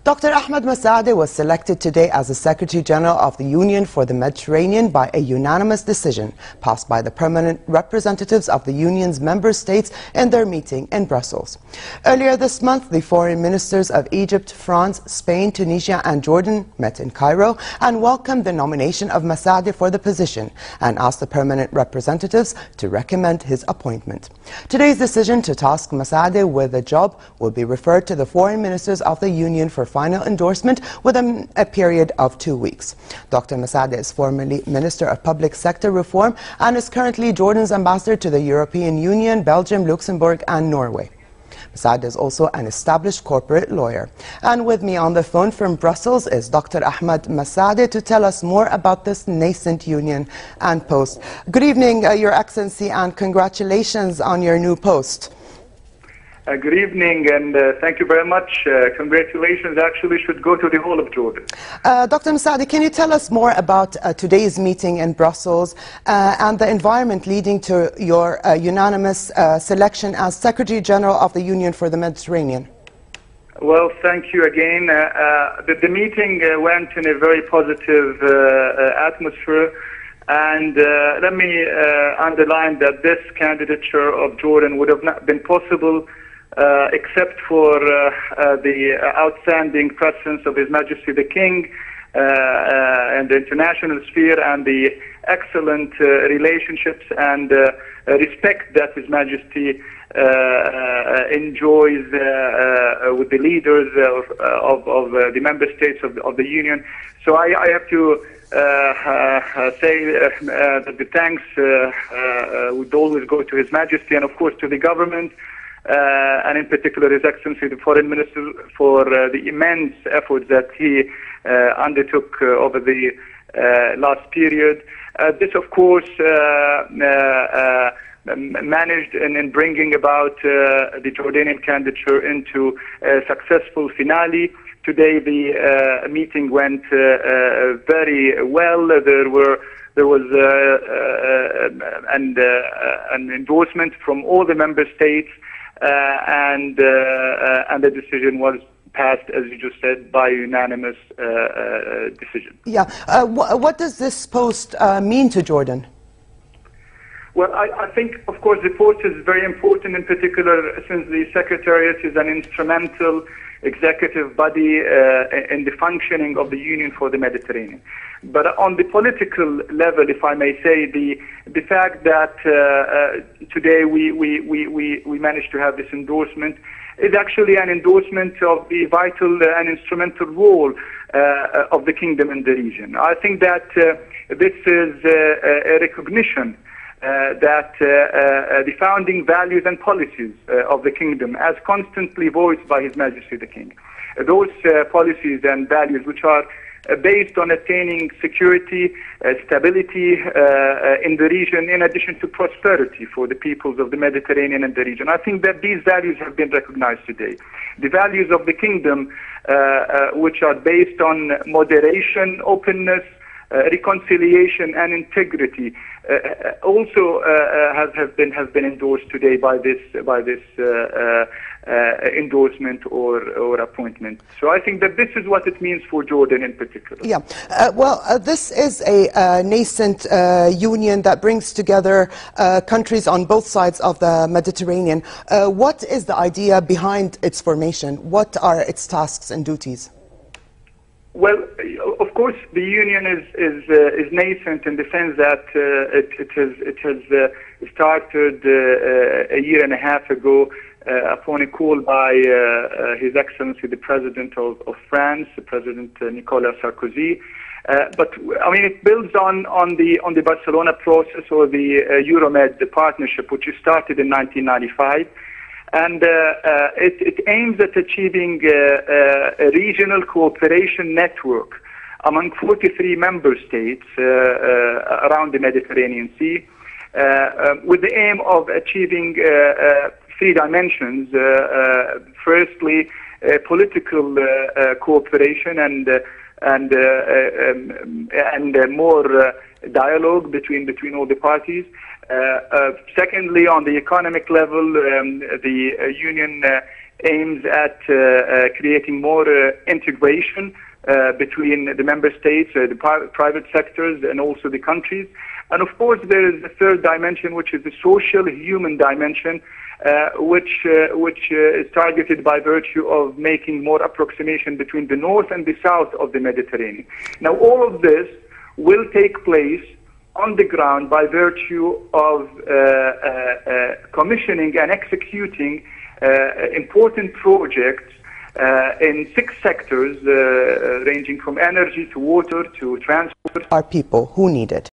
Dr. Ahmad Masa'deh was selected today as the Secretary General of the Union for the Mediterranean by a unanimous decision passed by the permanent representatives of the Union's member states in their meeting in Brussels. Earlier this month, the foreign ministers of Egypt, France, Spain, Tunisia and Jordan met in Cairo and welcomed the nomination of Masa'deh for the position and asked the permanent representatives to recommend his appointment. Today's decision to task Masa'deh with the job will be referred to the foreign ministers of the Union for final endorsement within a period of 2 weeks. Dr. Masa'deh is formerly Minister of Public Sector Reform and is currently Jordan's ambassador to the European Union, Belgium, Luxembourg and Norway. Masa'deh is also an established corporate lawyer. And with me on the phone from Brussels is Dr. Ahmad Masa'deh to tell us more about this nascent union and post. Good evening, Your Excellency, and congratulations on your new post. Good evening, and thank you very much. Congratulations actually should go to the whole of Jordan. Dr. Masa'deh, can you tell us more about today's meeting in Brussels and the environment leading to your unanimous selection as Secretary General of the Union for the Mediterranean? Well, thank you again. The meeting went in a very positive atmosphere. And let me underline that this candidature of Jordan would have not been possible except for the outstanding presence of His Majesty the King and the international sphere and the excellent relationships and respect that His Majesty enjoys with the leaders of the member states of the Union. So I have to say that the thanks would always go to His Majesty and of course to the government and in particular His Excellency the Foreign Minister for the immense efforts that he undertook over the last period. This of course managed in bringing about the Jordanian candidature into a successful finale. Today the meeting went very well. There was an endorsement from all the member states, and the decision was passed, as you just said, by unanimous decision. Yeah. What does this post mean to Jordan? Well, I think, of course, the post is very important, in particular, since the Secretariat is an instrumental executive body in the functioning of the Union for the Mediterranean. But on the political level, if I may say, the fact that today we managed to have this endorsement is actually an endorsement of the vital and instrumental role of the kingdom in the region. I think that this is a recognition that the founding values and policies of the kingdom, as constantly voiced by His Majesty the King, those policies and values which are based on attaining security, stability in the region, in addition to prosperity for the peoples of the Mediterranean and the region. I think that these values have been recognized today. The values of the kingdom, which are based on moderation, openness, reconciliation and integrity, also has been endorsed today by this endorsement or appointment. So I think that this is what it means for Jordan in particular. Yeah. This is a nascent union that brings together countries on both sides of the Mediterranean. What is the idea behind its formation? What are its tasks and duties? Well, of course, the union is nascent in the sense that it has started a year and a half ago upon a call by His Excellency the President of France, President Nicolas Sarkozy. But I mean, it builds on the Barcelona process or the Euromed partnership, which started in 1995. And it aims at achieving a regional cooperation network among 43 member states around the Mediterranean Sea, with the aim of achieving three dimensions. Firstly, political cooperation and more dialogue between all the parties. Secondly, on the economic level, the union aims at creating more integration between the member states, the private sectors, and also the countries. And of course, there is the third dimension, which is the social, human dimension, which is targeted by virtue of making more approximation between the north and the south of the Mediterranean. Now, all of this will take place on the ground by virtue of commissioning and executing important projects in 6 sectors, ranging from energy to water to transport. Are people who need it.